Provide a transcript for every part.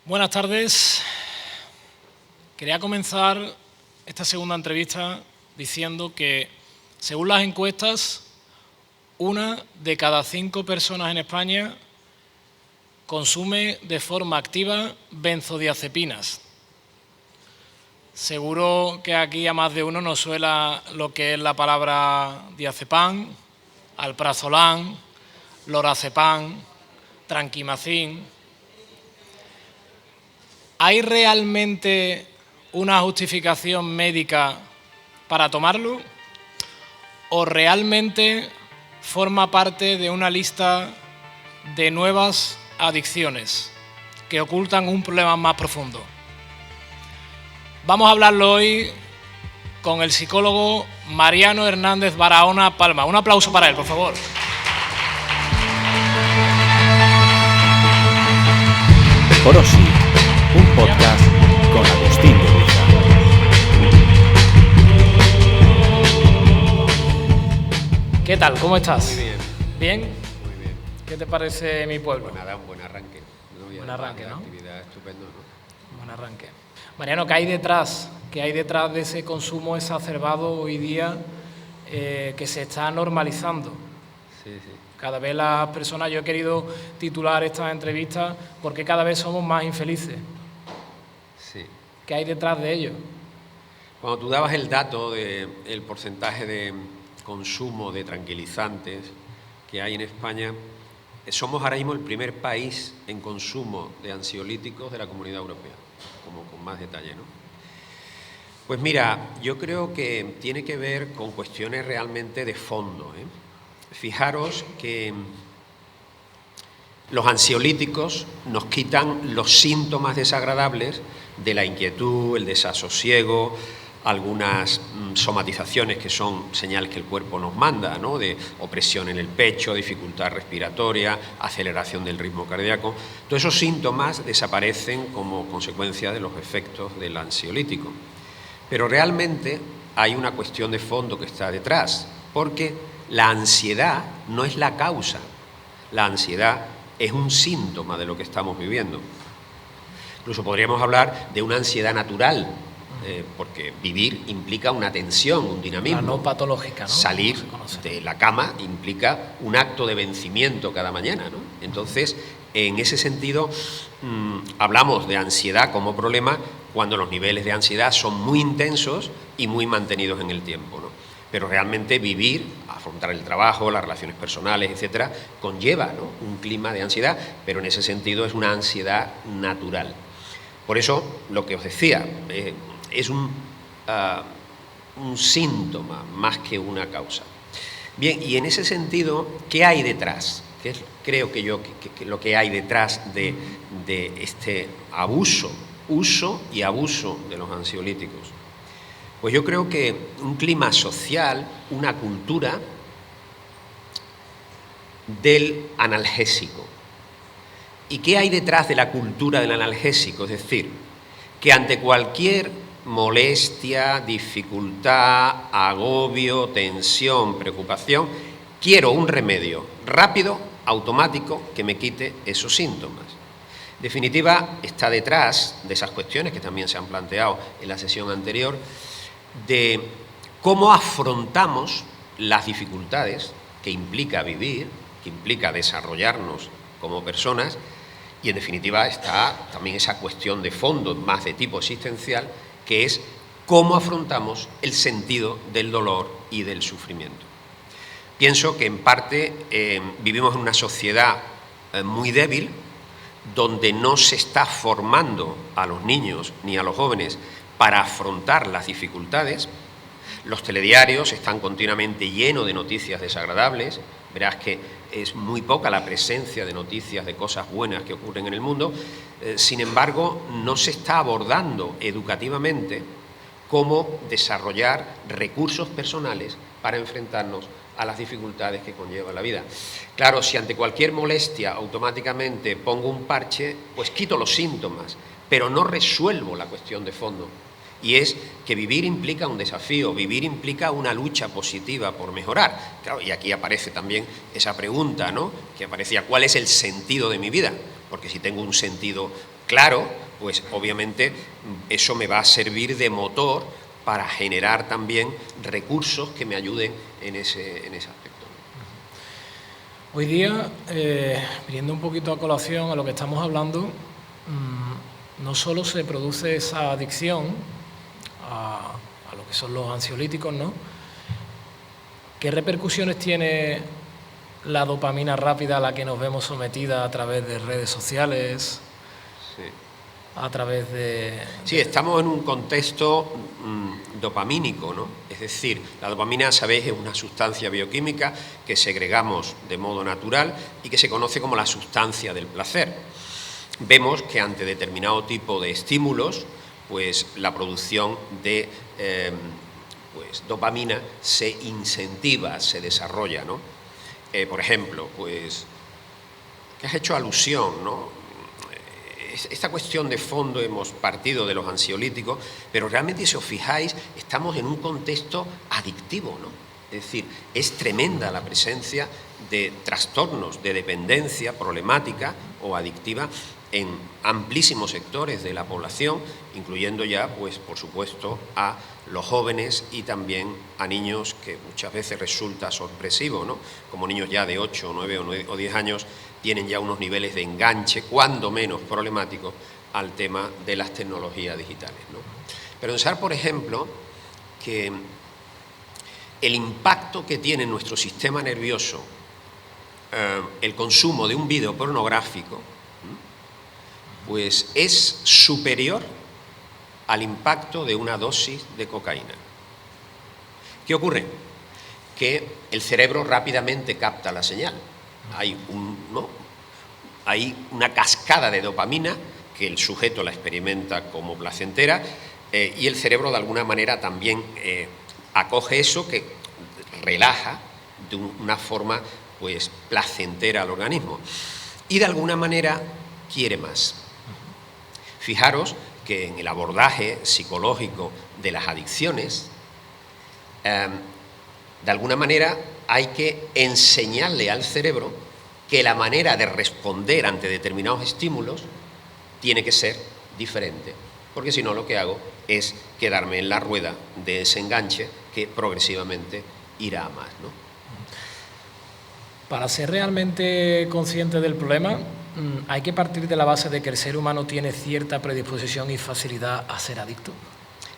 Buenas tardes. Quería comenzar esta segunda entrevista diciendo que, según las encuestas, 1 de cada 5 personas en España consume de forma activa benzodiazepinas. Seguro que aquí a más de uno nos suena lo que es la palabra diazepam, alprazolam, lorazepam, tranquimacin. ¿Hay realmente una justificación médica para tomarlo? ¿O realmente forma parte de una lista de nuevas adicciones que ocultan un problema más profundo? Vamos a hablarlo hoy con el psicólogo Mariano Hernández Barahona Palma. Un aplauso para él, por favor. Mejor o sí, un podcast con Agustín de Riza. ¿Qué tal? ¿Cómo estás? Muy bien. ¿Bien? Muy bien. ¿Qué te parece mi pueblo? Pues nada, un buen arranque. Buen arranque, una ¿no? actividad estupendo, ¿no? Buen arranque. Mariano, ¿qué hay detrás? ¿Qué hay detrás de ese consumo exacerbado hoy día que se está normalizando? Sí, sí. Cada vez las personas, yo he querido titular estas entrevistas porque cada vez somos más infelices. Sí. ¿Qué hay detrás de ello? Cuando tú dabas el dato del porcentaje de consumo de tranquilizantes que hay en España, somos ahora mismo el primer país en consumo de ansiolíticos de la Comunidad Europea, como con más detalle, ¿no? Pues mira, yo creo que tiene que ver con cuestiones realmente de fondo, ¿eh? Fijaros que los ansiolíticos nos quitan los síntomas desagradables de la inquietud, el desasosiego, algunas somatizaciones que son señales que el cuerpo nos manda, ¿no? De opresión en el pecho, dificultad respiratoria, aceleración del ritmo cardíaco. Todos esos síntomas desaparecen como consecuencia de los efectos del ansiolítico. Pero realmente hay una cuestión de fondo que está detrás, porque la ansiedad no es la causa, la ansiedad es un síntoma de lo que estamos viviendo. Incluso podríamos hablar de una ansiedad natural, porque vivir implica una tensión, un dinamismo. La no patológica, ¿no? Salir de la cama implica un acto de vencimiento cada mañana, ¿no? Entonces, en ese sentido, hablamos de ansiedad como problema cuando los niveles de ansiedad son muy intensos y muy mantenidos en el tiempo, ¿no? Pero realmente vivir, afrontar el trabajo, las relaciones personales, etcétera, conlleva, ¿no?, un clima de ansiedad, pero en ese sentido es una ansiedad natural. Por eso, lo que os decía, es un síntoma más que una causa. Bien, y en ese sentido, ¿qué hay detrás? ¿Qué es, creo que yo, que lo que hay detrás de este uso y abuso de los ansiolíticos? Pues yo creo que un clima social, una cultura del analgésico. ¿Y qué hay detrás de la cultura del analgésico? Es decir, que ante cualquier molestia, dificultad, agobio, tensión, preocupación, quiero un remedio rápido, automático, que me quite esos síntomas. En definitiva, está detrás de esas cuestiones que también se han planteado en la sesión anterior, de cómo afrontamos las dificultades que implica vivir, que implica desarrollarnos como personas, y en definitiva está también esa cuestión de fondo, más de tipo existencial, que es cómo afrontamos el sentido del dolor y del sufrimiento. Pienso que en parte vivimos en una sociedad muy débil, donde no se está formando a los niños ni a los jóvenes para afrontar las dificultades. Los telediarios están continuamente llenos de noticias desagradables. Verás que es muy poca la presencia de noticias de cosas buenas que ocurren en el mundo. Sin embargo, no se está abordando educativamente cómo desarrollar recursos personales para enfrentarnos a las dificultades que conlleva la vida. Claro, si ante cualquier molestia automáticamente pongo un parche, pues quito los síntomas, pero no resuelvo la cuestión de fondo. Y es que vivir implica un desafío, vivir implica una lucha positiva por mejorar. Claro, y aquí aparece también esa pregunta, ¿no?, que aparecía: ¿cuál es el sentido de mi vida? Porque si tengo un sentido claro, pues obviamente eso me va a servir de motor para generar también recursos que me ayuden en ese aspecto. Hoy día, viniendo un poquito a colación a lo que estamos hablando, no solo se produce esa adicción a lo que son los ansiolíticos, ¿no? ¿Qué repercusiones tiene la dopamina rápida a la que nos vemos sometida a través de redes sociales? Sí. A través de... Sí, estamos en un contexto dopamínico, ¿no? Es decir, la dopamina, sabéis, es una sustancia bioquímica que segregamos de modo natural y que se conoce como la sustancia del placer. Vemos que ante determinado tipo de estímulos, pues la producción de dopamina se incentiva, se desarrolla, ¿no? Por ejemplo, pues, que has hecho alusión, ¿no? Esta cuestión de fondo hemos partido de los ansiolíticos, pero realmente, si os fijáis, estamos en un contexto adictivo, ¿no? Es decir, es tremenda la presencia de trastornos de dependencia problemática o adictiva en amplísimos sectores de la población, incluyendo ya, pues, por supuesto, a los jóvenes y también a niños, que muchas veces resulta sorpresivo, ¿no? Como niños ya de 8, 9 o 10 años tienen ya unos niveles de enganche, cuando menos problemáticos, al tema de las tecnologías digitales, ¿no? Pero pensar, por ejemplo, que el impacto que tiene en nuestro sistema nervioso el consumo de un vídeo pornográfico, pues es superior al impacto de una dosis de cocaína. ¿Qué ocurre? Que el cerebro rápidamente capta la señal. Hay una cascada de dopamina que el sujeto la experimenta como placentera y el cerebro de alguna manera también acoge eso, que relaja de una forma, pues, placentera al organismo, y de alguna manera quiere más. Fijaros que en el abordaje psicológico de las adicciones, de alguna manera hay que enseñarle al cerebro que la manera de responder ante determinados estímulos tiene que ser diferente, porque si no, lo que hago es quedarme en la rueda de ese enganche que progresivamente irá a más, ¿no? Para ser realmente consciente del problema, hay que partir de la base de que el ser humano tiene cierta predisposición y facilidad a ser adicto.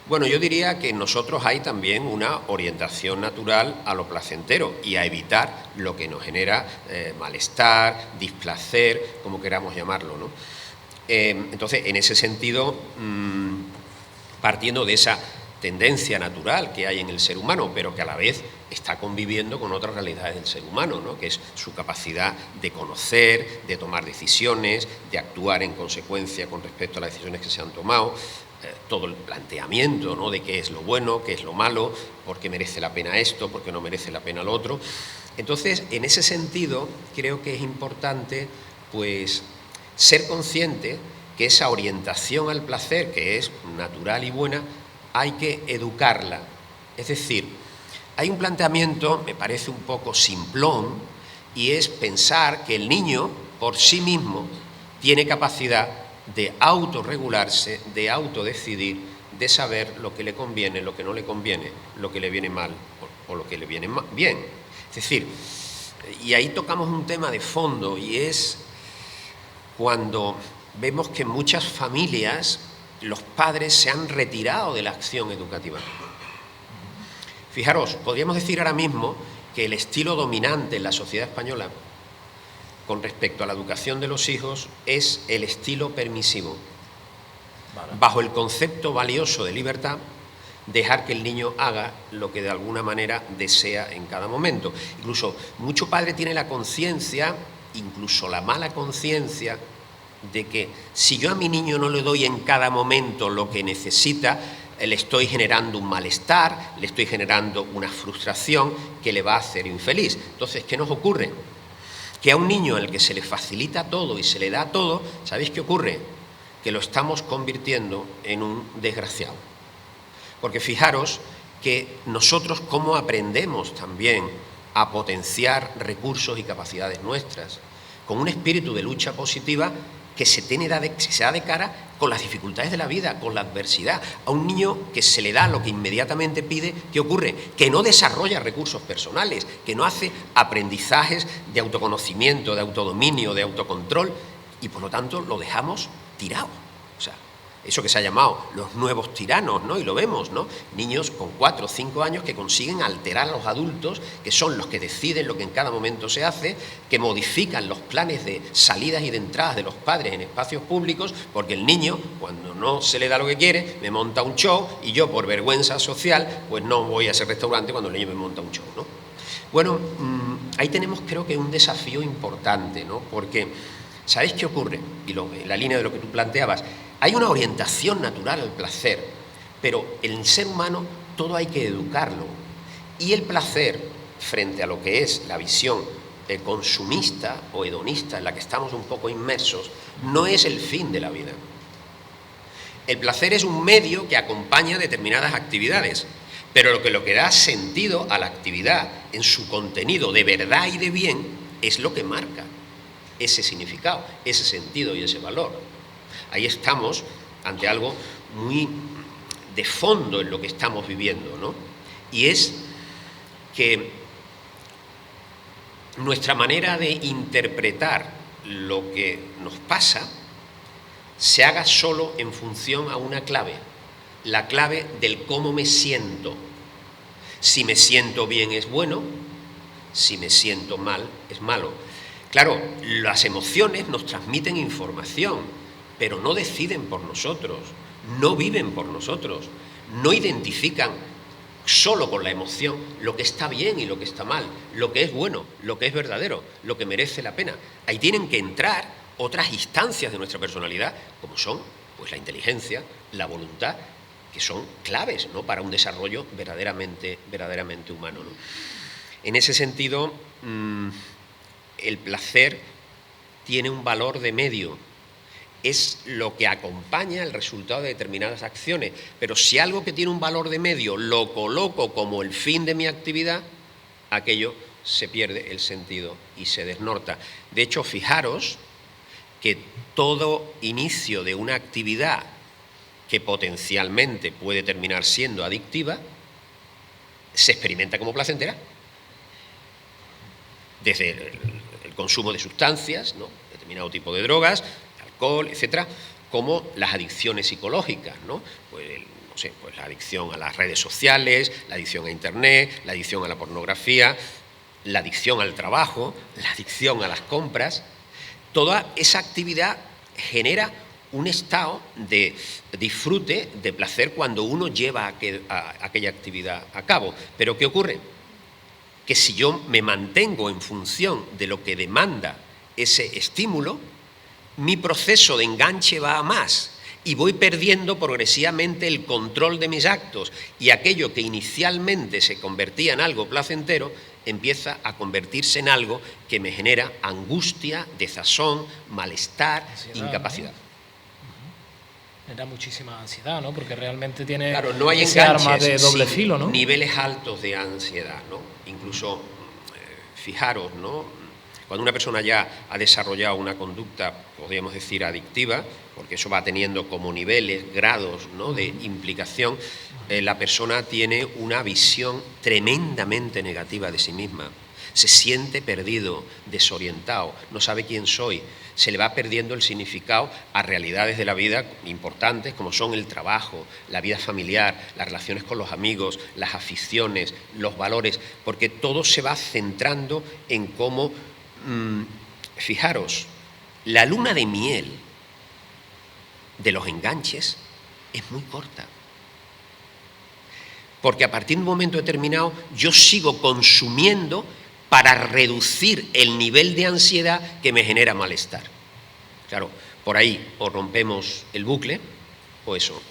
Bueno, yo diría que en nosotros hay también una orientación natural a lo placentero y a evitar lo que nos genera malestar, displacer, como queramos llamarlo, ¿no? Entonces, en ese sentido, partiendo de esa tendencia natural que hay en el ser humano, pero que a la vez está conviviendo con otras realidades del ser humano, ¿no? Que es su capacidad de conocer, de tomar decisiones, de actuar en consecuencia con respecto a las decisiones que se han tomado, todo el planteamiento, ¿no? De qué es lo bueno, qué es lo malo, por qué merece la pena esto, por qué no merece la pena lo otro. Entonces, en ese sentido, creo que es importante, pues, ser consciente que esa orientación al placer, que es natural y buena, hay que educarla. Es decir, hay un planteamiento, me parece un poco simplón, y es pensar que el niño, por sí mismo, tiene capacidad de autorregularse, de autodecidir, de saber lo que le conviene, lo que no le conviene, lo que le viene mal o lo que le viene bien. Es decir, y ahí tocamos un tema de fondo, y es cuando vemos que en muchas familias los padres se han retirado de la acción educativa. Fijaros, podríamos decir ahora mismo que el estilo dominante en la sociedad española con respecto a la educación de los hijos es el estilo permisivo. Bajo el concepto valioso de libertad, dejar que el niño haga lo que de alguna manera desea en cada momento. Incluso mucho padre tiene la conciencia, incluso la mala conciencia, de que si yo a mi niño no le doy en cada momento lo que necesita, le estoy generando un malestar, le estoy generando una frustración que le va a hacer infeliz. Entonces, ¿qué nos ocurre? Que a un niño al que se le facilita todo y se le da todo, ¿sabéis qué ocurre? Que lo estamos convirtiendo en un desgraciado. Porque fijaros que nosotros cómo aprendemos también a potenciar recursos y capacidades nuestras, con un espíritu de lucha positiva que se da de cara con las dificultades de la vida, con la adversidad. A un niño que se le da lo que inmediatamente pide, ¿qué ocurre? Que no desarrolla recursos personales, que no hace aprendizajes de autoconocimiento, de autodominio, de autocontrol, y por lo tanto lo dejamos tirado. O sea, eso que se ha llamado los nuevos tiranos, ¿no? Y lo vemos, ¿no? Niños con 4 o 5 años que consiguen alterar a los adultos, que son los que deciden lo que en cada momento se hace, que modifican los planes de salidas y de entradas de los padres en espacios públicos, porque el niño, cuando no se le da lo que quiere, me monta un show, y yo, por vergüenza social, pues no voy a ese restaurante cuando el niño me monta un show, ¿no? Bueno, ahí tenemos, creo que, un desafío importante, ¿no? Porque, ¿sabéis qué ocurre? Y en la línea de lo que tú planteabas, hay una orientación natural al placer, pero en el ser humano todo hay que educarlo. Y el placer, frente a lo que es la visión consumista o hedonista en la que estamos un poco inmersos, no es el fin de la vida. El placer es un medio que acompaña determinadas actividades, pero lo que da sentido a la actividad en su contenido de verdad y de bien es lo que marca ese significado, ese sentido y ese valor. Ahí estamos ante algo muy de fondo en lo que estamos viviendo, ¿no? Y es que nuestra manera de interpretar lo que nos pasa se haga solo en función a una clave, la clave del cómo me siento. Si me siento bien es bueno, si me siento mal es malo. Claro, las emociones nos transmiten información, pero no deciden por nosotros, no viven por nosotros, no identifican solo con la emoción lo que está bien y lo que está mal, lo que es bueno, lo que es verdadero, lo que merece la pena. Ahí tienen que entrar otras instancias de nuestra personalidad, como son pues la inteligencia, la voluntad, que son claves, ¿no?, para un desarrollo verdaderamente humano, ¿no? En ese sentido, el placer tiene un valor de medio. Es lo que acompaña el resultado de determinadas acciones. Pero si algo que tiene un valor de medio lo coloco como el fin de mi actividad, aquello se pierde el sentido y se desnorta. De hecho, fijaros que todo inicio de una actividad que potencialmente puede terminar siendo adictiva, se experimenta como placentera. Desde el consumo de sustancias, ¿no?, determinado tipo de drogas, alcohol, etcétera, como las adicciones psicológicas, ¿no? Pues la adicción a las redes sociales, la adicción a Internet, la adicción a la pornografía, la adicción al trabajo, la adicción a las compras. Toda esa actividad genera un estado de disfrute, de placer, cuando uno lleva aquella actividad a cabo. Pero ¿qué ocurre? Que si yo me mantengo en función de lo que demanda ese estímulo, mi proceso de enganche va a más y voy perdiendo progresivamente el control de mis actos, y aquello que inicialmente se convertía en algo placentero empieza a convertirse en algo que me genera angustia, desazón, malestar, ansiedad, incapacidad. ¿no? Genera muchísima ansiedad, ¿no? Porque realmente tiene, claro, no hay ese arma de doble filo, ¿no? Niveles altos de ansiedad, ¿no? Incluso, fijaros, ¿no?, cuando una persona ya ha desarrollado una conducta, podríamos decir, adictiva, porque eso va teniendo como niveles, grados, ¿no?, de implicación, la persona tiene una visión tremendamente negativa de sí misma. Se siente perdido, desorientado, no sabe quién soy, se le va perdiendo el significado a realidades de la vida importantes, como son el trabajo, la vida familiar, las relaciones con los amigos, las aficiones, los valores, porque todo se va centrando en cómo... Fijaros, la luna de miel de los enganches es muy corta, porque a partir de un momento determinado yo sigo consumiendo para reducir el nivel de ansiedad que me genera malestar. Claro, por ahí o rompemos el bucle o eso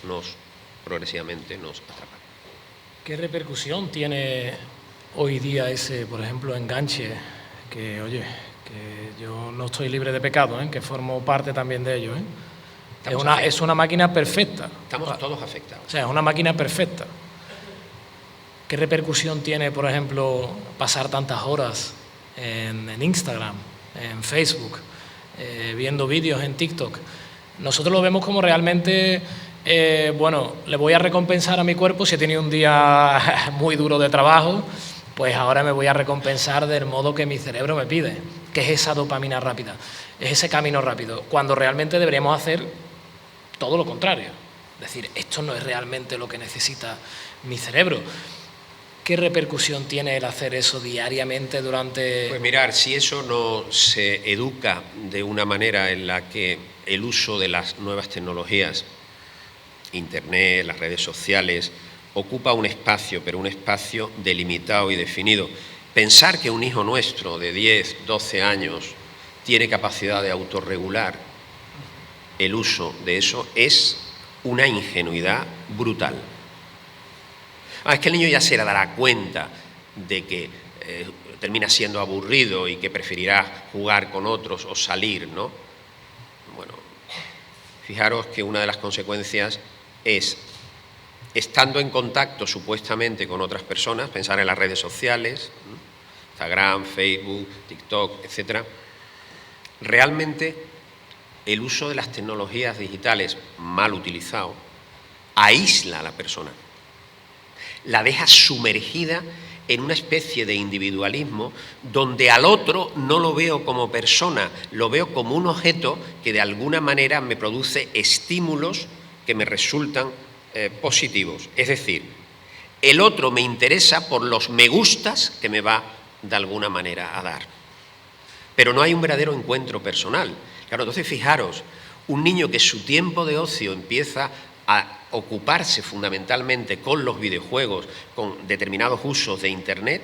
progresivamente nos atrapa. ¿Qué repercusión tiene hoy día ese, por ejemplo, enganche? Que, oye, que yo no estoy libre de pecado, que formo parte también de ello. Es una máquina perfecta. Estamos todos afectados. O sea, es una máquina perfecta. ¿Qué repercusión tiene, por ejemplo, pasar tantas horas en Instagram, en Facebook, viendo vídeos en TikTok, nosotros lo vemos como realmente, bueno, le voy a recompensar a mi cuerpo si he tenido un día muy duro de trabajo, pues ahora me voy a recompensar del modo que mi cerebro me pide, que es esa dopamina rápida, es ese camino rápido, cuando realmente deberíamos hacer todo lo contrario. Es decir, esto no es realmente lo que necesita mi cerebro. ¿Qué repercusión tiene el hacer eso diariamente durante...? Pues mirar, si eso no se educa de una manera en la que el uso de las nuevas tecnologías, Internet, las redes sociales, ocupa un espacio, pero un espacio delimitado y definido. Pensar que un hijo nuestro de 10, 12 años tiene capacidad de autorregular el uso de eso es una ingenuidad brutal. Es que el niño ya se dará cuenta de que termina siendo aburrido y que preferirá jugar con otros o salir, ¿no? Bueno, fijaros que una de las consecuencias es, estando en contacto supuestamente con otras personas, pensar en las redes sociales, ¿no? Instagram, Facebook, TikTok, etcétera, realmente el uso de las tecnologías digitales mal utilizado aísla a la persona, la deja sumergida en una especie de individualismo donde al otro no lo veo como persona, lo veo como un objeto que de alguna manera me produce estímulos que me resultan positivos. Es decir, el otro me interesa por los me gustas que me va de alguna manera a dar. Pero no hay un verdadero encuentro personal. Claro, entonces fijaros, un niño que su tiempo de ocio empieza a ocuparse fundamentalmente con los videojuegos, con determinados usos de Internet,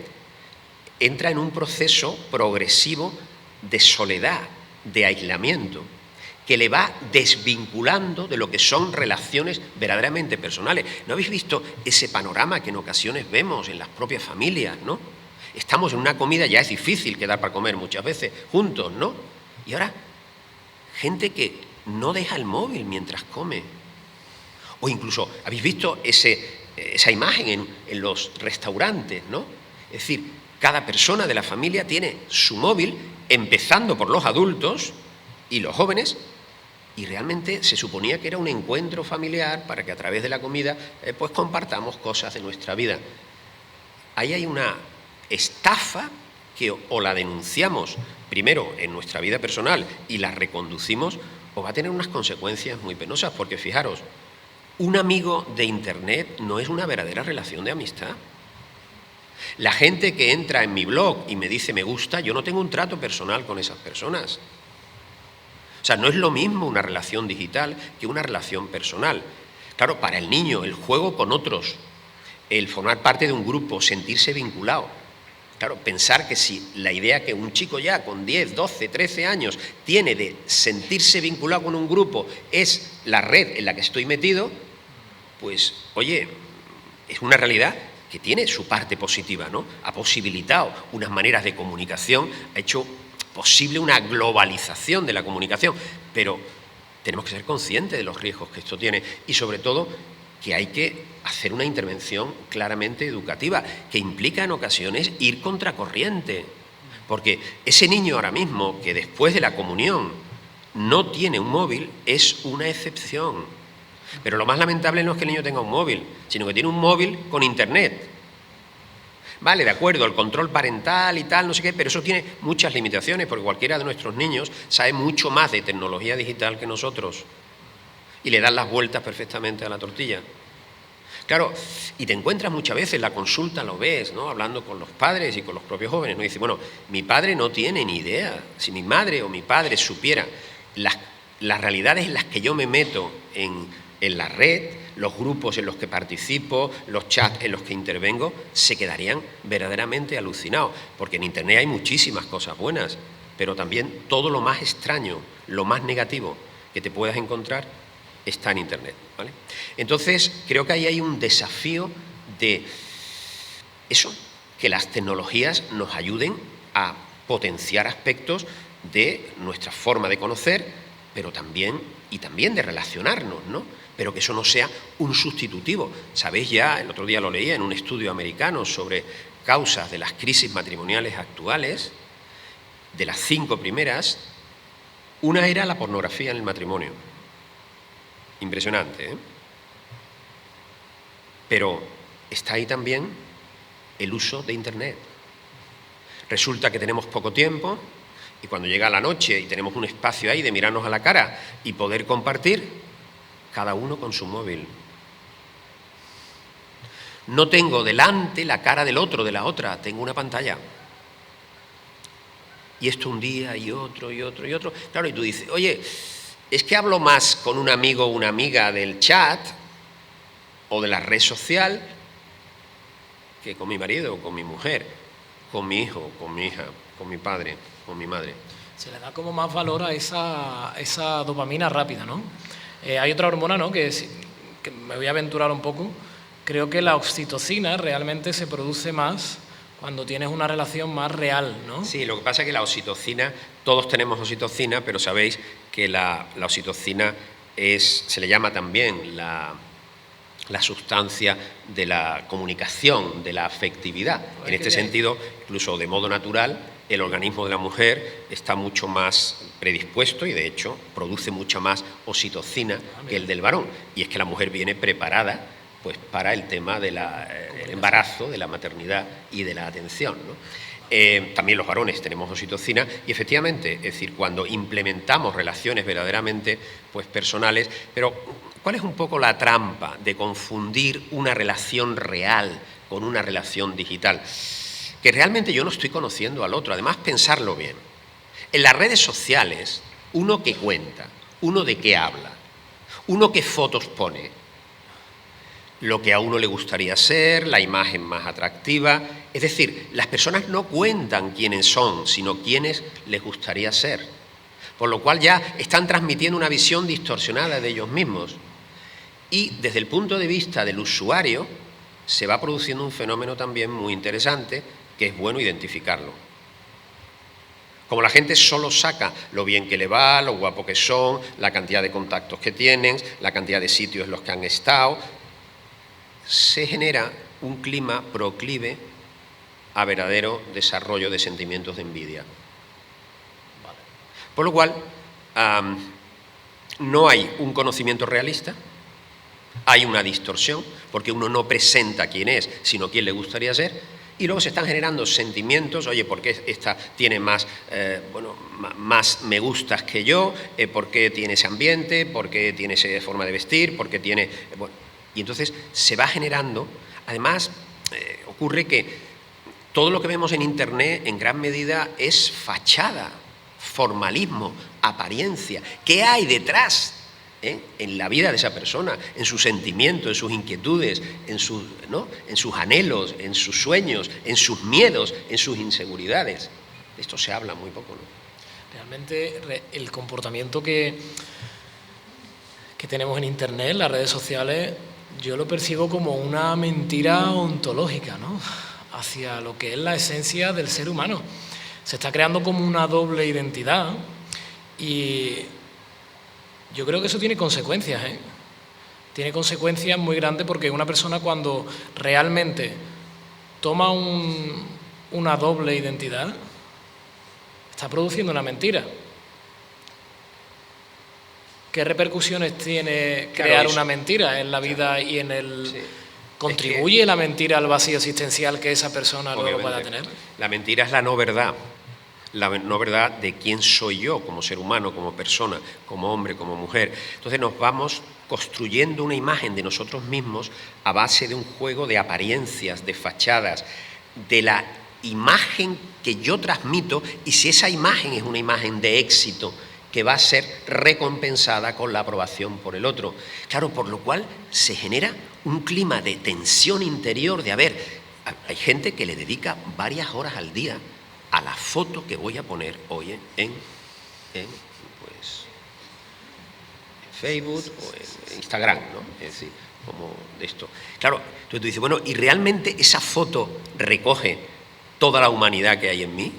entra en un proceso progresivo de soledad, de aislamiento, que le va desvinculando de lo que son relaciones verdaderamente personales. ¿No habéis visto ese panorama que en ocasiones vemos en las propias familias, ¿no? Estamos en una comida, ya es difícil quedar para comer muchas veces juntos, ¿no? Y ahora, gente que no deja el móvil mientras come. O incluso, ¿habéis visto esa imagen en los restaurantes, ¿no? Es decir, cada persona de la familia tiene su móvil, empezando por los adultos y los jóvenes, y realmente se suponía que era un encuentro familiar para que a través de la comida pues compartamos cosas de nuestra vida. Ahí hay una estafa que o la denunciamos primero en nuestra vida personal y la reconducimos, o va a tener unas consecuencias muy penosas, porque fijaros, un amigo de Internet no es una verdadera relación de amistad. La gente que entra en mi blog y me dice me gusta, yo no tengo un trato personal con esas personas. O sea, no es lo mismo una relación digital que una relación personal. Claro, para el niño, el juego con otros, el formar parte de un grupo, sentirse vinculado. Claro, pensar que si la idea que un chico ya con 10, 12, 13 años tiene de sentirse vinculado con un grupo es la red en la que estoy metido, pues, oye, es una realidad que tiene su parte positiva, ¿no? Ha posibilitado unas maneras de comunicación, ha hecho posible una globalización de la comunicación, pero tenemos que ser conscientes de los riesgos que esto tiene y, sobre todo, que hay que hacer una intervención claramente educativa, que implica en ocasiones ir contracorriente, porque ese niño ahora mismo que después de la comunión no tiene un móvil es una excepción. Pero lo más lamentable no es que el niño tenga un móvil, sino que tiene un móvil con Internet. Vale, de acuerdo, el control parental y tal, no sé qué, pero eso tiene muchas limitaciones, porque cualquiera de nuestros niños sabe mucho más de tecnología digital que nosotros y le dan las vueltas perfectamente a la tortilla. Claro, y te encuentras muchas veces, la consulta lo ves, ¿no? Hablando con los padres y con los propios jóvenes, ¿no? Y dice, bueno, mi padre no tiene ni idea. Si mi madre o mi padre supiera las realidades en las que yo me meto en la red, los grupos en los que participo, los chats en los que intervengo, se quedarían verdaderamente alucinados, porque en Internet hay muchísimas cosas buenas, pero también todo lo más extraño, lo más negativo que te puedas encontrar está en Internet, ¿vale? Entonces, creo que ahí hay un desafío de eso, que las tecnologías nos ayuden a potenciar aspectos de nuestra forma de conocer, pero también de relacionarnos, ¿no? Pero que eso no sea un sustitutivo. Sabéis ya, el otro día lo leía en un estudio americano sobre causas de las crisis matrimoniales actuales, de las 5 primeras, Una era la pornografía en el matrimonio. Impresionante, ¿eh? Pero está ahí también el uso de Internet. Resulta que tenemos poco tiempo y cuando llega la noche y tenemos un espacio ahí de mirarnos a la cara y poder compartir, cada uno con su móvil. No tengo delante la cara del otro, de la otra, tengo una pantalla. Y esto un día y otro y otro y otro. Claro, y tú dices, oye, es que hablo más con un amigo o una amiga del chat o de la red social que con mi marido, con mi mujer, con mi hijo, con mi hija, con mi padre, con mi madre. Se le da como más valor a esa dopamina rápida, ¿no? Hay otra hormona, ¿no?, que me voy a aventurar un poco. Creo que la oxitocina realmente se produce más cuando tienes una relación más real, ¿no? Sí, lo que pasa es que la oxitocina, todos tenemos oxitocina, pero sabéis que la oxitocina se le llama también la sustancia de la comunicación, de la afectividad. En este sentido, incluso de modo natural, el organismo de la mujer está mucho más predispuesto y, de hecho, produce mucha más oxitocina que el del varón. Y es que la mujer viene preparada pues para el tema del embarazo, de la maternidad y de la atención, ¿no? También los varones tenemos oxitocina y efectivamente, es decir, cuando implementamos relaciones verdaderamente pues personales, pero ¿cuál es un poco la trampa de confundir una relación real con una relación digital? Que realmente yo no estoy conociendo al otro, además pensarlo bien. En las redes sociales, uno qué cuenta, uno de qué habla, uno qué fotos pone, lo que a uno le gustaría ser, la imagen más atractiva. Es decir, las personas no cuentan quiénes son, sino quiénes les gustaría ser. Por lo cual ya están transmitiendo una visión distorsionada de ellos mismos. Y desde el punto de vista del usuario, se va produciendo un fenómeno también muy interesante, que es bueno identificarlo. Como la gente solo saca lo bien que le va, lo guapo que son, la cantidad de contactos que tienen, la cantidad de sitios en los que han estado, se genera un clima proclive a verdadero desarrollo de sentimientos de envidia. Por lo cual, no hay un conocimiento realista, hay una distorsión, porque uno no presenta quién es, sino quién le gustaría ser, y luego se están generando sentimientos, oye, ¿por qué esta tiene más me gustas que yo? ¿Por qué tiene ese ambiente? ¿Por qué tiene esa forma de vestir? ¿Por qué tiene...? Y entonces se va generando, además ocurre que todo lo que vemos en Internet en gran medida es fachada, formalismo, apariencia. ¿Qué hay detrás en la vida de esa persona, en sus sentimientos, en sus inquietudes, en sus anhelos, en sus sueños, en sus miedos, en sus inseguridades? De esto se habla muy poco, ¿no? Realmente el comportamiento que tenemos en Internet, las redes sociales, yo lo percibo como una mentira ontológica, ¿no?, hacia lo que es la esencia del ser humano. Se está creando como una doble identidad y yo creo que eso tiene consecuencias, ¿eh? Tiene consecuencias muy grandes porque una persona cuando realmente toma una doble identidad está produciendo una mentira. ¿Qué repercusiones tiene crear una mentira en la vida y en el... Sí. ¿Contribuye la mentira al vacío existencial que esa persona luego pueda tener? La mentira es la no verdad de quién soy yo como ser humano, como persona, como hombre, como mujer. Entonces nos vamos construyendo una imagen de nosotros mismos a base de un juego de apariencias, de fachadas, de la imagen que yo transmito, y si esa imagen es una imagen de éxito, que va a ser recompensada con la aprobación por el otro. Claro, por lo cual se genera un clima de tensión interior de, hay gente que le dedica varias horas al día a la foto que voy a poner hoy en Facebook o en Instagram, ¿no? Es decir, como de esto. Claro, entonces tú dices, bueno, ¿y realmente esa foto recoge toda la humanidad que hay en mí?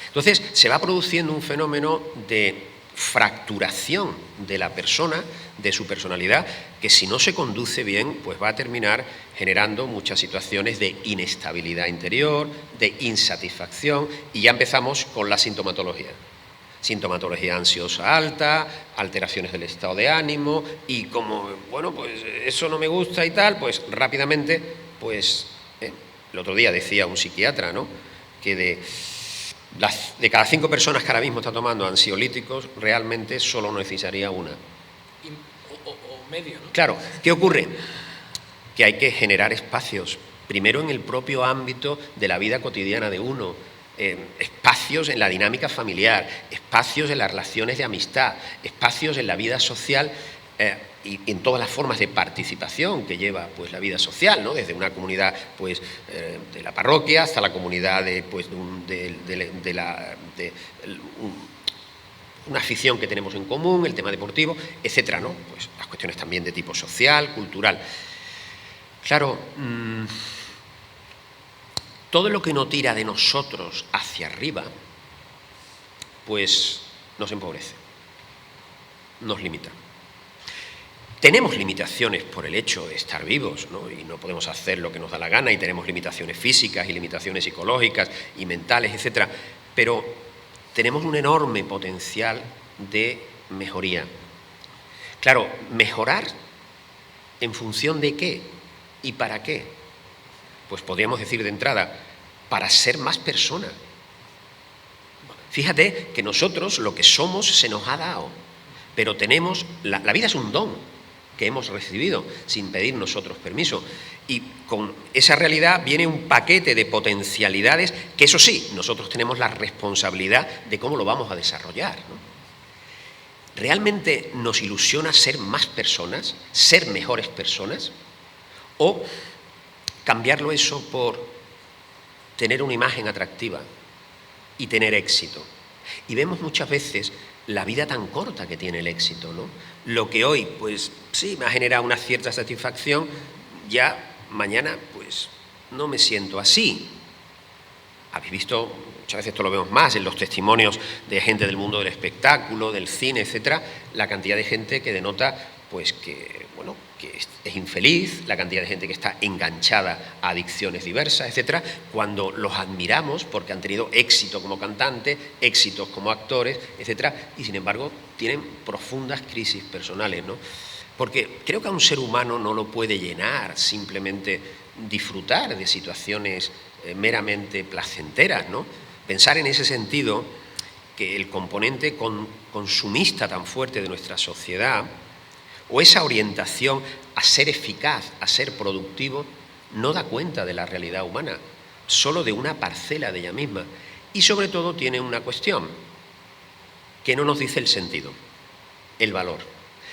Entonces se va produciendo un fenómeno de fracturación de la persona, de su personalidad, que si no se conduce bien, pues va a terminar generando muchas situaciones de inestabilidad interior, de insatisfacción, y ya empezamos con la sintomatología. sintomatología ansiosa alta, alteraciones del estado de ánimo, y como, bueno, pues eso no me gusta y tal, pues rápidamente, pues el otro día decía un psiquiatra, ¿no?, que de cada 5 personas que ahora mismo está tomando ansiolíticos, realmente solo necesitaría una. O medio, ¿no? Claro, ¿qué ocurre? Que hay que generar espacios, primero en el propio ámbito de la vida cotidiana de uno, espacios en la dinámica familiar, espacios en las relaciones de amistad, espacios en la vida social y en todas las formas de participación que lleva pues la vida social, ¿no?, desde una comunidad pues de la parroquia hasta la comunidad de una afición que tenemos en común, el tema deportivo, etcétera, ¿no? Pues las cuestiones también de tipo social, cultural. Claro, todo lo que no tira de nosotros hacia arriba, pues nos empobrece, nos limita. Tenemos limitaciones por el hecho de estar vivos, ¿no?, y no podemos hacer lo que nos da la gana, y tenemos limitaciones físicas y limitaciones psicológicas y mentales, etcétera, pero tenemos un enorme potencial de mejoría. Claro, mejorar ¿en función de qué y para qué? Pues podríamos decir de entrada, para ser más personas. Fíjate que nosotros lo que somos se nos ha dado, pero tenemos, la vida es un don que hemos recibido sin pedir nosotros permiso, y con esa realidad viene un paquete de potencialidades que, eso sí, nosotros tenemos la responsabilidad de cómo lo vamos a desarrollar, ¿no? ¿Realmente nos ilusiona ser más personas, ser mejores personas? ¿O cambiarlo eso por tener una imagen atractiva y tener éxito? Y vemos muchas veces la vida tan corta que tiene el éxito, ¿no? Lo que hoy, pues sí, me ha generado una cierta satisfacción, ya mañana, pues no me siento así. Habéis visto, muchas veces esto lo vemos más en los testimonios de gente del mundo del espectáculo, del cine, etcétera, la cantidad de gente que denota, pues que, bueno, que es infeliz, la cantidad de gente que está enganchada a adicciones diversas, etcétera, cuando los admiramos porque han tenido éxito como cantantes, éxitos como actores, etcétera, y sin embargo tienen profundas crisis personales, ¿no? Porque creo que a un ser humano no lo puede llenar simplemente disfrutar de situaciones meramente placenteras, ¿no? Pensar en ese sentido que el componente consumista tan fuerte de nuestra sociedad, o esa orientación a ser eficaz, a ser productivo, no da cuenta de la realidad humana, solo de una parcela de ella misma. Y sobre todo tiene una cuestión que no nos dice el sentido, el valor.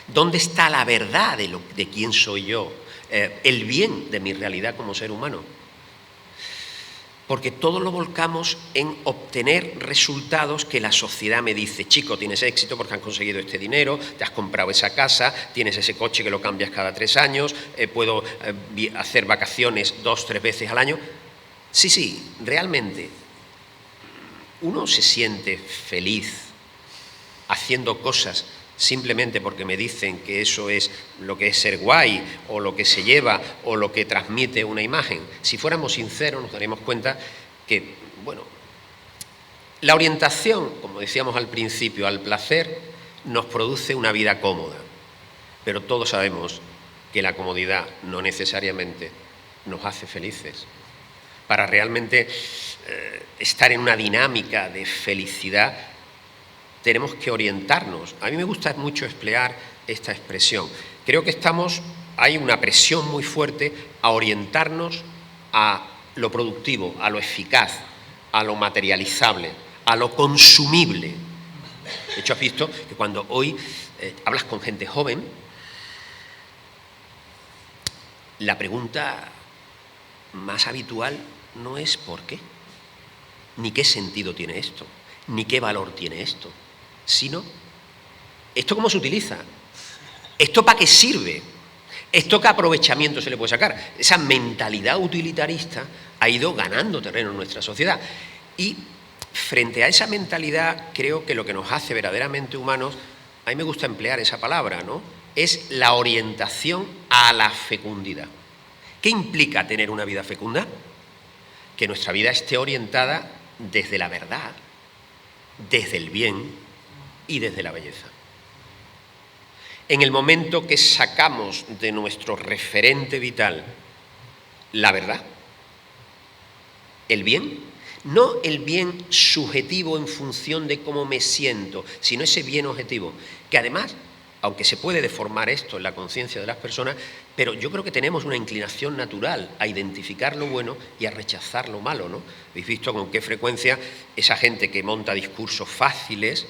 ¿Dónde está la verdad de quién soy yo? El bien de mi realidad como ser humano. Porque todo lo volcamos en obtener resultados que la sociedad me dice: chico, tienes éxito porque has conseguido este dinero, te has comprado esa casa, tienes ese coche que lo cambias cada 3 años, puedo hacer vacaciones 2-3 veces al año. Sí, realmente uno se siente feliz haciendo cosas simplemente porque me dicen que eso es lo que es ser guay, o lo que se lleva, o lo que transmite una imagen. Si fuéramos sinceros, nos daríamos cuenta que, bueno, la orientación, como decíamos al principio, al placer, nos produce una vida cómoda, pero todos sabemos que la comodidad no necesariamente nos hace felices. Para realmente estar en una dinámica de felicidad, tenemos que orientarnos. A mí me gusta mucho emplear esta expresión. Creo que hay una presión muy fuerte a orientarnos a lo productivo, a lo eficaz, a lo materializable, a lo consumible. De hecho, has visto que cuando hoy hablas con gente joven, la pregunta más habitual no es ¿por qué?, ni qué sentido tiene esto, ni qué valor tiene esto, sino ¿esto cómo se utiliza? ¿Esto para qué sirve? ¿Esto qué aprovechamiento se le puede sacar? Esa mentalidad utilitarista ha ido ganando terreno en nuestra sociedad. Y frente a esa mentalidad, creo que lo que nos hace verdaderamente humanos, a mí me gusta emplear esa palabra, ¿no?, es la orientación a la fecundidad. ¿Qué implica tener una vida fecunda? Que nuestra vida esté orientada desde la verdad, desde el bien, y desde la belleza. En el momento que sacamos de nuestro referente vital la verdad, el bien, no el bien subjetivo en función de cómo me siento, sino ese bien objetivo, que además, aunque se puede deformar esto en la conciencia de las personas, pero yo creo que tenemos una inclinación natural a identificar lo bueno y a rechazar lo malo, ¿no? Habéis visto con qué frecuencia esa gente que monta discursos fáciles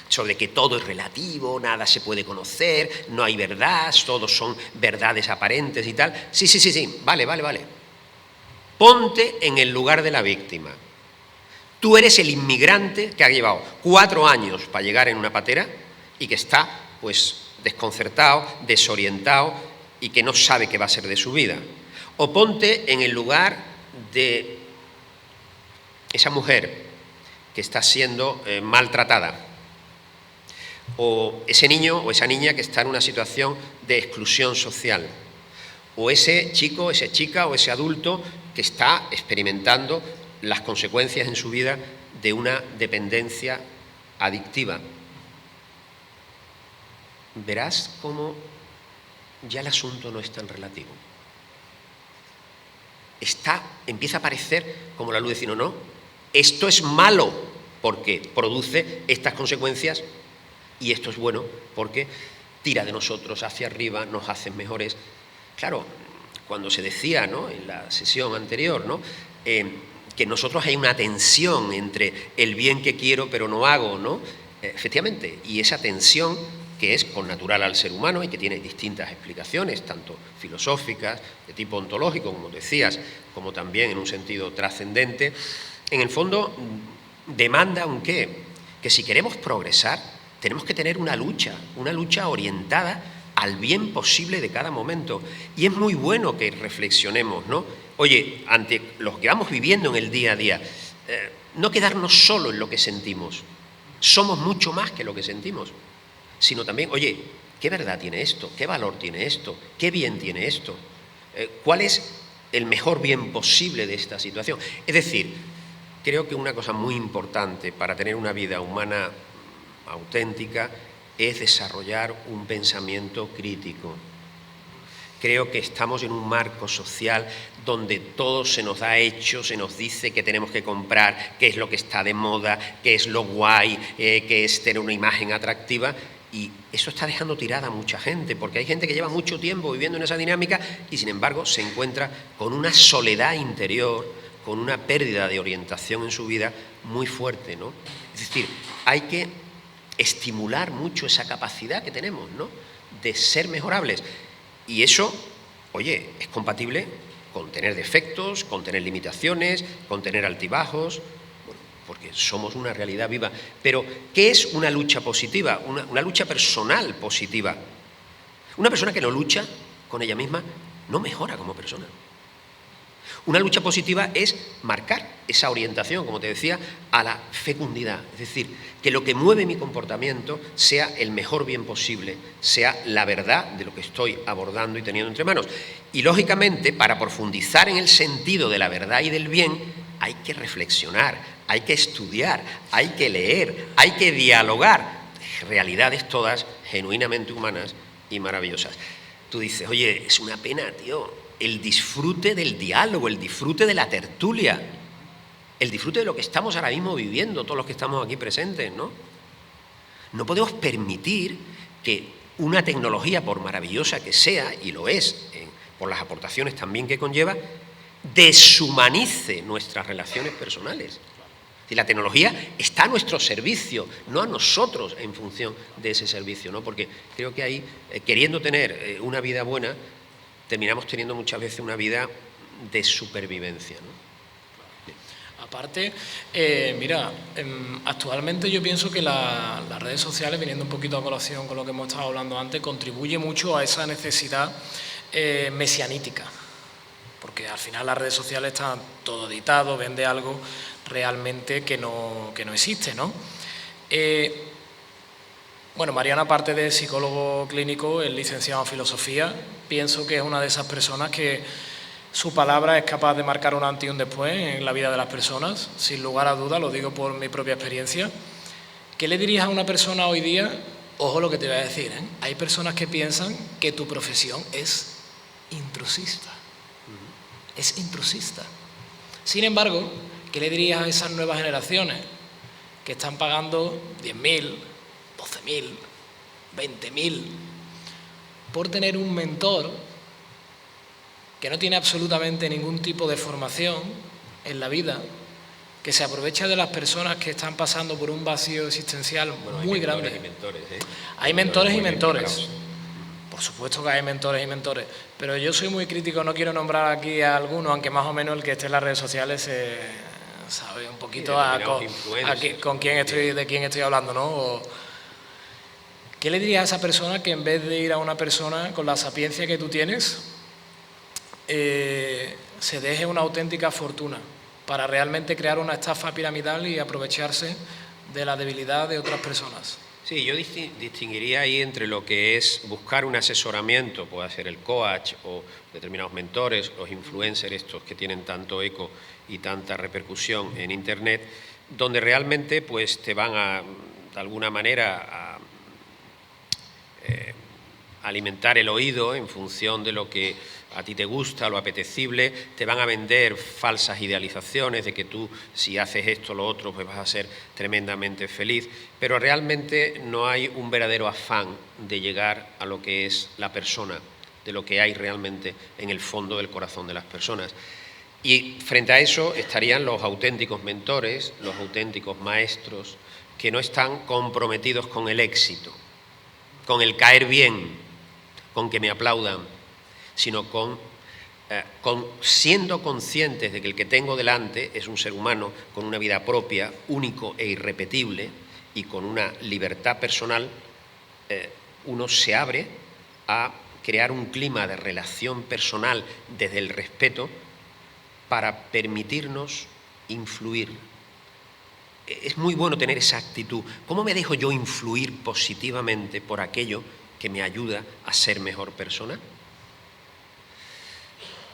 sobre que todo es relativo, nada se puede conocer, no hay verdad, todos son verdades aparentes y tal. Sí, vale. Ponte en el lugar de la víctima. Tú eres el inmigrante que ha llevado 4 años para llegar en una patera y que está, pues, desconcertado, desorientado y que no sabe qué va a ser de su vida. O ponte en el lugar de esa mujer que está siendo maltratada, o ese niño o esa niña que está en una situación de exclusión social, o ese chico, esa chica o ese adulto que está experimentando las consecuencias en su vida de una dependencia adictiva. Verás cómo ya el asunto no es tan relativo. Empieza a parecer como la luz diciendo, no, esto es malo porque produce estas consecuencias y esto es bueno porque tira de nosotros hacia arriba, nos hace mejores. Claro, cuando se decía, ¿no?, en la sesión anterior, ¿no?, que nosotros hay una tensión entre el bien que quiero pero no hago, ¿no? Efectivamente, y esa tensión que es connatural al ser humano y que tiene distintas explicaciones, tanto filosóficas, de tipo ontológico, como decías, como también en un sentido trascendente, en el fondo demanda un qué, que si queremos progresar tenemos que tener una lucha orientada al bien posible de cada momento. Y es muy bueno que reflexionemos, ¿no? Oye, ante lo que vamos viviendo en el día a día, no quedarnos solo en lo que sentimos. Somos mucho más que lo que sentimos. Sino también, oye, ¿qué verdad tiene esto? ¿Qué valor tiene esto? ¿Qué bien tiene esto? ¿Cuál es el mejor bien posible de esta situación? Es decir, creo que una cosa muy importante para tener una vida humana auténtica es desarrollar un pensamiento crítico. Creo que estamos en un marco social donde todo se nos da hecho, se nos dice que tenemos que comprar, qué es lo que está de moda, qué es lo guay, qué es tener una imagen atractiva, y eso está dejando tirada a mucha gente, porque hay gente que lleva mucho tiempo viviendo en esa dinámica y sin embargo se encuentra con una soledad interior, con una pérdida de orientación en su vida muy fuerte, ¿no? Es decir, hay que estimular mucho esa capacidad que tenemos, ¿no?, de ser mejorables. Y eso, oye, es compatible con tener defectos, con tener limitaciones, con tener altibajos, bueno, porque somos una realidad viva. Pero, ¿qué es una lucha positiva? Una lucha personal positiva. Una persona que no lucha con ella misma no mejora como persona. Una lucha positiva es marcar esa orientación, como te decía, a la fecundidad. Es decir, que lo que mueve mi comportamiento sea el mejor bien posible, sea la verdad de lo que estoy abordando y teniendo entre manos. Y, lógicamente, para profundizar en el sentido de la verdad y del bien, hay que reflexionar, hay que estudiar, hay que leer, hay que dialogar. Realidades todas genuinamente humanas y maravillosas. Tú dices, oye, es una pena, tío, el disfrute del diálogo, el disfrute de la tertulia, el disfrute de lo que estamos ahora mismo viviendo, todos los que estamos aquí presentes, ¿no? No podemos permitir que una tecnología, por maravillosa que sea, y lo es, por las aportaciones también que conlleva, deshumanice nuestras relaciones personales. Y la tecnología está a nuestro servicio, no a nosotros en función de ese servicio, ¿no? Porque creo que ahí, queriendo tener una vida buena, terminamos teniendo muchas veces una vida de supervivencia, ¿no? Aparte, mira, actualmente yo pienso que las redes sociales, viniendo un poquito a colación con lo que hemos estado hablando antes, contribuye mucho a esa necesidad mesianítica, porque al final las redes sociales están todo editado, vende algo realmente que no existe, ¿no? Bueno, Mariano, aparte de psicólogo clínico, es licenciado en filosofía. Pienso que es una de esas personas que su palabra es capaz de marcar un antes y un después en la vida de las personas, sin lugar a dudas, lo digo por mi propia experiencia. ¿Qué le dirías a una persona hoy día? Ojo lo que te voy a decir, ¿eh? Hay personas que piensan que tu profesión es intrusista. Es intrusista. Sin embargo, ¿qué le dirías a esas nuevas generaciones que están pagando 10.000, 12.000, 20.000 por tener un mentor que no tiene absolutamente ningún tipo de formación en la vida, que se aprovecha de las personas que están pasando por un vacío existencial muy grande? Hay mentores y mentores. Por supuesto que hay mentores y mentores, pero yo soy muy crítico, no quiero nombrar aquí a alguno, aunque más o menos el que esté en las redes sociales sabe un poquito con quién estoy, de quién estoy hablando, ¿no? ¿Qué le dirías a esa persona que en vez de ir a una persona con la sapiencia que tú tienes, se deje una auténtica fortuna para realmente crear una estafa piramidal y aprovecharse de la debilidad de otras personas? Sí, yo distinguiría ahí entre lo que es buscar un asesoramiento, puede ser el coach o determinados mentores, los influencers estos que tienen tanto eco y tanta repercusión en Internet, donde realmente pues te van a, de alguna manera, a alimentar el oído en función de lo que a ti te gusta, lo apetecible, te van a vender falsas idealizaciones de que tú, si haces esto o lo otro, pues vas a ser tremendamente feliz, pero realmente no hay un verdadero afán de llegar a lo que es la persona, de lo que hay realmente en el fondo del corazón de las personas. Y frente a eso estarían los auténticos mentores, los auténticos maestros, que no están comprometidos con el éxito, con el caer bien, con que me aplaudan, sino con siendo conscientes de que el que tengo delante es un ser humano con una vida propia, único e irrepetible, y con una libertad personal, uno se abre a crear un clima de relación personal desde el respeto para permitirnos influir. Es muy bueno tener esa actitud. ¿Cómo me dejo yo influir positivamente por aquello que me ayuda a ser mejor persona?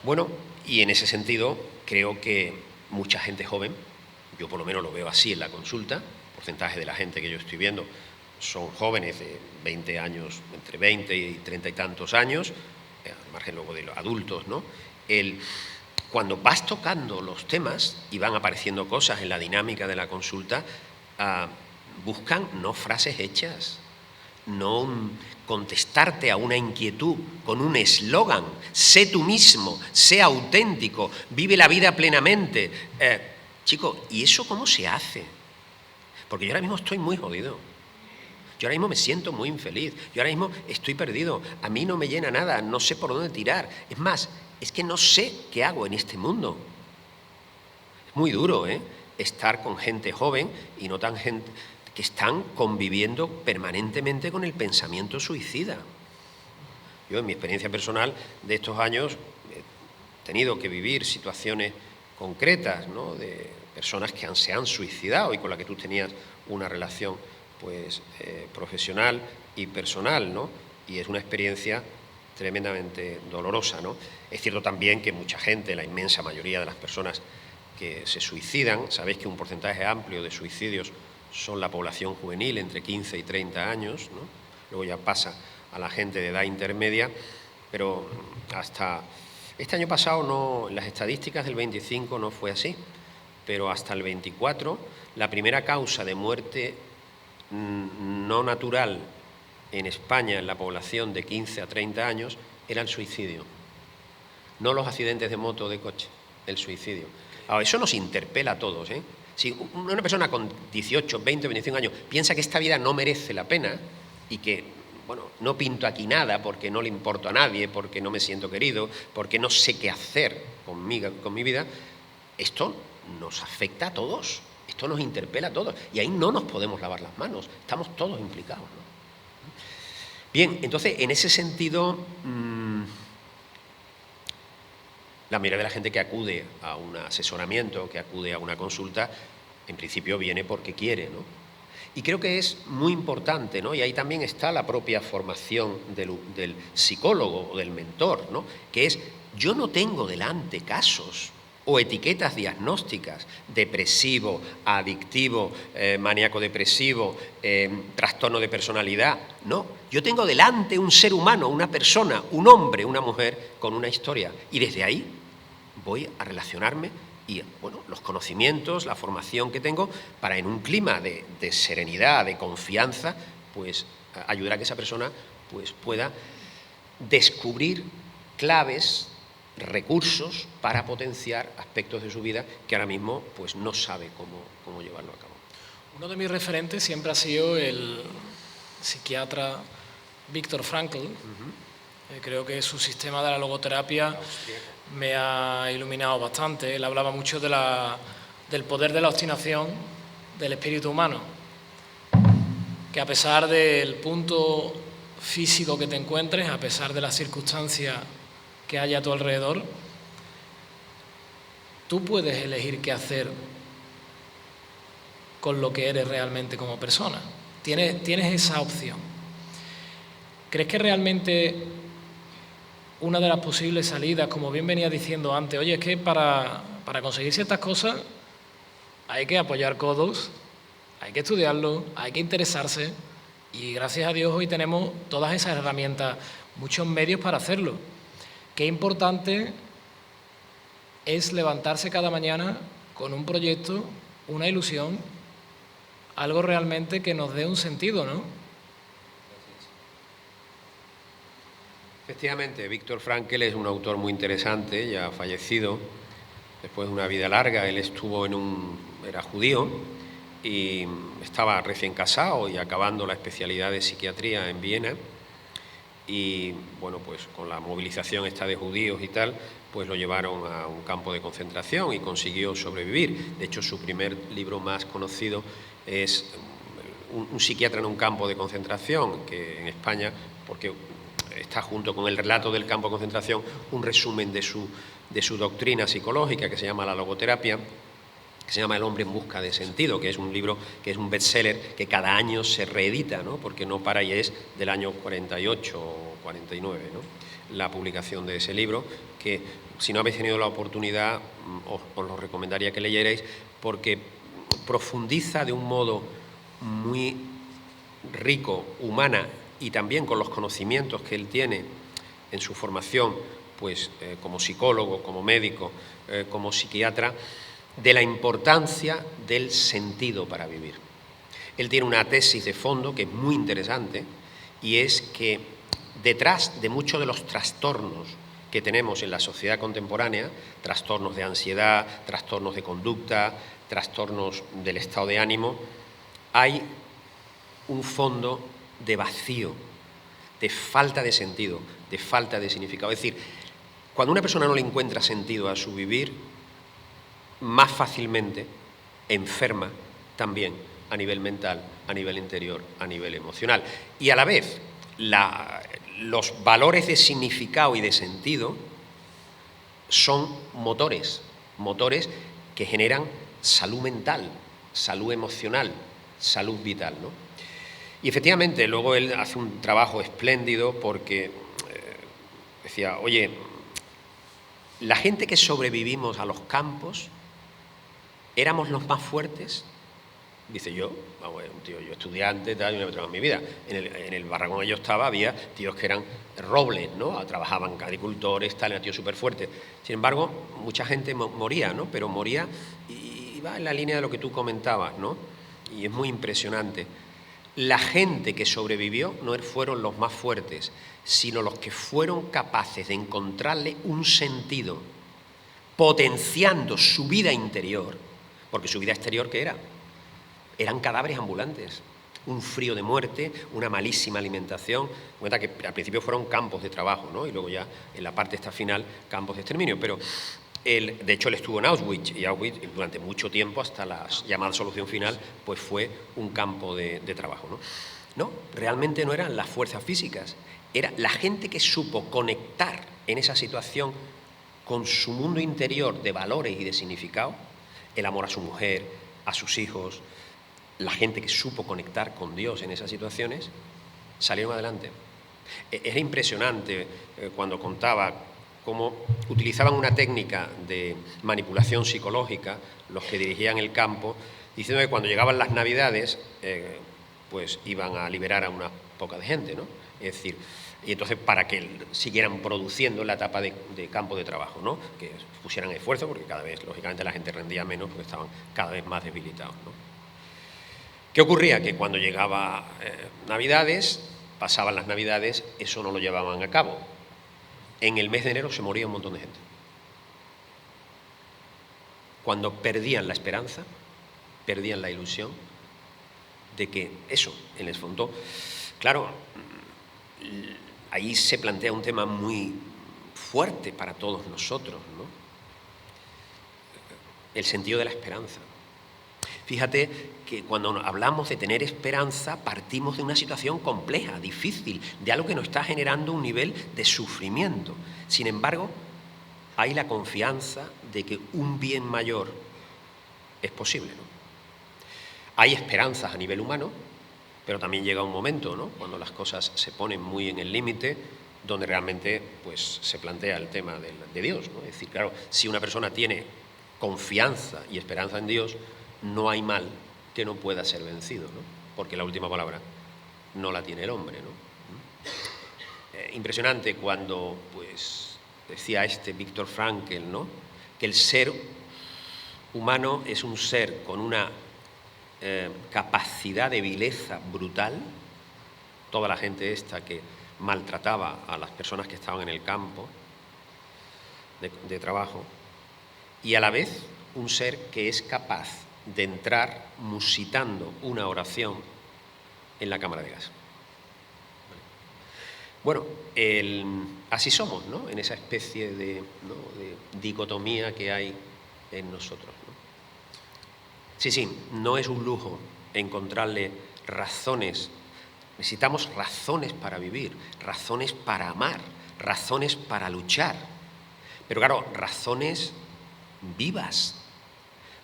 Bueno, y en ese sentido creo que mucha gente joven, yo por lo menos lo veo así en la consulta, el porcentaje de la gente que yo estoy viendo son jóvenes de 20 años, entre 20 y 30 y tantos años, al margen luego de los adultos, ¿no? Cuando vas tocando los temas y van apareciendo cosas en la dinámica de la consulta, buscan no frases hechas, no contestarte a una inquietud con un eslogan: sé tú mismo, sé auténtico, vive la vida plenamente. Chico, ¿y eso cómo se hace? Porque yo ahora mismo estoy muy jodido. Yo ahora mismo me siento muy infeliz. Yo ahora mismo estoy perdido. A mí no me llena nada, no sé por dónde tirar. Es más, es que no sé qué hago en este mundo. Es muy duro, estar con gente joven y no tan gente que están conviviendo permanentemente con el pensamiento suicida. Yo, en mi experiencia personal de estos años, he tenido que vivir situaciones concretas, ¿no?, de personas que se han suicidado y con las que tú tenías una relación pues profesional y personal, ¿no? Y es una experiencia tremendamente dolorosa, ¿no? Es cierto también que mucha gente, la inmensa mayoría de las personas que se suicidan, sabéis que un porcentaje amplio de suicidios son la población juvenil, entre 15 y 30 años, ¿no? Luego ya pasa a la gente de edad intermedia, pero hasta este año pasado, no, en las estadísticas del 25 no fue así, pero hasta el 24 la primera causa de muerte no natural en España en la población de 15 a 30 años era el suicidio, no los accidentes de moto o de coche, el suicidio. Ahora, eso nos interpela a todos, ¿eh? Si una persona con 18, 20, 25 años piensa que esta vida no merece la pena y que, bueno, no pinto aquí nada porque no le importo a nadie, porque no me siento querido, porque no sé qué hacer con mi vida, esto nos afecta a todos, esto nos interpela a todos y ahí no nos podemos lavar las manos, estamos todos implicados, ¿no? Bien, entonces, en ese sentido, la mayoría de la gente que acude a un asesoramiento, que acude a una consulta, en principio viene porque quiere, ¿no? Y creo que es muy importante, ¿no? Y ahí también está la propia formación del psicólogo o del mentor, ¿no? Que es, yo no tengo delante casos o etiquetas diagnósticas, depresivo, adictivo, maníaco depresivo, trastorno de personalidad. No, yo tengo delante un ser humano, una persona, un hombre, una mujer con una historia, y desde ahí voy a relacionarme y, bueno, los conocimientos, la formación que tengo, para en un clima de serenidad, de confianza, pues ayudar a que esa persona pues pueda descubrir claves, recursos para potenciar aspectos de su vida que ahora mismo pues no sabe cómo llevarlo a cabo. Uno de mis referentes siempre ha sido el psiquiatra Viktor Frankl. Creo que su sistema de la logoterapia me ha iluminado bastante. Él hablaba mucho del poder de la obstinación del espíritu humano, que a pesar del punto físico que te encuentres, a pesar de las circunstancias que haya a tu alrededor, tú puedes elegir qué hacer con lo que eres realmente como persona. Tienes esa opción. ¿Crees que realmente una de las posibles salidas, como bien venía diciendo antes, oye, es que para conseguir ciertas cosas hay que apoyar codos, hay que estudiarlo, hay que interesarse, y gracias a Dios hoy tenemos todas esas herramientas, muchos medios para hacerlo? Qué importante es levantarse cada mañana con un proyecto, una ilusión, algo realmente que nos dé un sentido, ¿no? Efectivamente, Viktor Frankl es un autor muy interesante, ya fallecido, después de una vida larga. Él era judío y estaba recién casado y acabando la especialidad de psiquiatría en Viena. Y bueno, pues con la movilización esta de judíos y tal, pues lo llevaron a un campo de concentración y consiguió sobrevivir. De hecho, su primer libro más conocido es un psiquiatra en un campo de concentración, que en España, porque está junto con el relato del campo de concentración, un resumen de su doctrina psicológica, que se llama La logoterapia, que se llama El hombre en busca de sentido, que es un libro, que es un bestseller que cada año se reedita, ¿no? Porque no para, y es del año 48 o 49, ¿no? La publicación de ese libro, que si no habéis tenido la oportunidad os lo recomendaría que leyerais, porque profundiza de un modo muy rico, humana, y también con los conocimientos que él tiene en su formación, pues como psicólogo, como médico, como psiquiatra, de la importancia del sentido para vivir. Él tiene una tesis de fondo que es muy interesante, y es que detrás de muchos de los trastornos que tenemos en la sociedad contemporánea, trastornos de ansiedad, trastornos de conducta, trastornos del estado de ánimo, hay un fondo de vacío, de falta de sentido, de falta de significado. Es decir, cuando una persona no le encuentra sentido a su vivir, más fácilmente enferma también a nivel mental, a nivel interior, a nivel emocional. Y a la vez, los valores de significado y de sentido son motores que generan salud mental, salud emocional, salud vital, ¿no? Y efectivamente, luego él hace un trabajo espléndido, porque decía, oye, la gente que sobrevivimos a los campos éramos los más fuertes. Dice, yo estudiante, tal, yo no he trabajado en mi vida. En el barracón que yo estaba había tíos que eran robles, ¿no? Trabajaban agricultores, tal, era tío súper fuerte. Sin embargo, mucha gente moría, ¿no? Pero moría y va en la línea de lo que tú comentabas, ¿no? Y es muy impresionante. La gente que sobrevivió no fueron los más fuertes, sino los que fueron capaces de encontrarle un sentido, potenciando su vida interior, porque su vida exterior, ¿qué era? Eran cadáveres ambulantes, un frío de muerte, una malísima alimentación. Cuenta que al principio fueron campos de trabajo, ¿no? Y luego ya en la parte esta final, campos de exterminio. Pero de hecho él estuvo en Auschwitz, y Auschwitz durante mucho tiempo, hasta la llamada solución final, pues fue un campo de trabajo, ¿no? No, realmente no eran las fuerzas físicas, era la gente que supo conectar en esa situación con su mundo interior de valores y de significado, el amor a su mujer, a sus hijos. La gente que supo conectar con Dios en esas situaciones salieron adelante. Era impresionante cuando contaba cómo utilizaban una técnica de manipulación psicológica los que dirigían el campo, diciendo que cuando llegaban las Navidades, pues iban a liberar a una poca de gente, ¿no? Es decir, y entonces para que siguieran produciendo en la etapa de campo de trabajo, ¿no? Que pusieran esfuerzo, porque cada vez, lógicamente, la gente rendía menos porque estaban cada vez más debilitados, ¿no? ¿Qué ocurría? Que cuando llegaba Navidades, pasaban las Navidades, eso no lo llevaban a cabo. En el mes de enero se moría un montón de gente. Cuando perdían la esperanza, perdían la ilusión de que eso, en el fondo, claro, ahí se plantea un tema muy fuerte para todos nosotros, ¿no? El sentido de la esperanza. Fíjate que cuando hablamos de tener esperanza, partimos de una situación compleja, difícil, de algo que nos está generando un nivel de sufrimiento. Sin embargo, hay la confianza de que un bien mayor es posible, ¿no? Hay esperanzas a nivel humano, pero también llega un momento, ¿no?, cuando las cosas se ponen muy en el límite, donde realmente pues, se plantea el tema de Dios, ¿no? Es decir, claro, si una persona tiene confianza y esperanza en Dios, no hay mal que no pueda ser vencido, ¿no? Porque la última palabra no la tiene el hombre, ¿no? Impresionante cuando, pues, decía Viktor Frankl, ¿no?, que el ser humano es un ser con una capacidad de vileza brutal. Toda la gente esta que maltrataba a las personas que estaban en el campo de trabajo, y a la vez un ser que es capaz de entrar musitando una oración en la cámara de gas. Bueno, así somos, ¿no?, en esa especie de dicotomía que hay en nosotros, ¿no? Sí, no es un lujo encontrarle razones. Necesitamos razones para vivir, razones para amar, razones para luchar. Pero claro, razones vivas,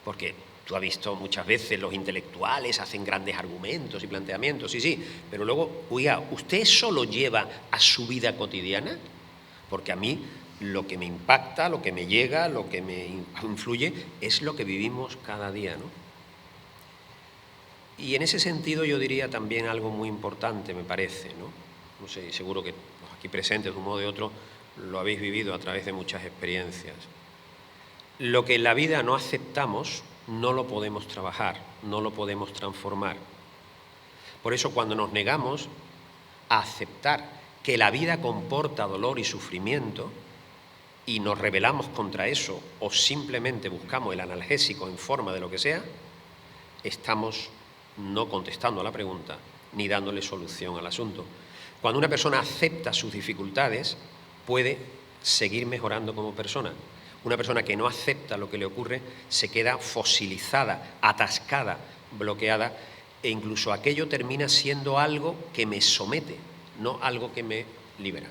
porque tú has visto muchas veces los intelectuales hacen grandes argumentos y planteamientos, sí, pero luego, oiga, ¿usted eso lo lleva a su vida cotidiana? Porque a mí lo que me impacta, lo que me llega, lo que me influye, es lo que vivimos cada día, ¿no? Y en ese sentido yo diría también algo muy importante, me parece, ¿no? No sé, seguro que los aquí presentes de un modo o de otro lo habéis vivido a través de muchas experiencias. Lo que en la vida no aceptamos, no lo podemos trabajar, no lo podemos transformar. Por eso cuando nos negamos a aceptar que la vida comporta dolor y sufrimiento y nos rebelamos contra eso o simplemente buscamos el analgésico en forma de lo que sea, estamos no contestando a la pregunta ni dándole solución al asunto. Cuando una persona acepta sus dificultades, puede seguir mejorando como persona. Una persona que no acepta lo que le ocurre se queda fosilizada, atascada, bloqueada, e incluso aquello termina siendo algo que me somete, no algo que me libera.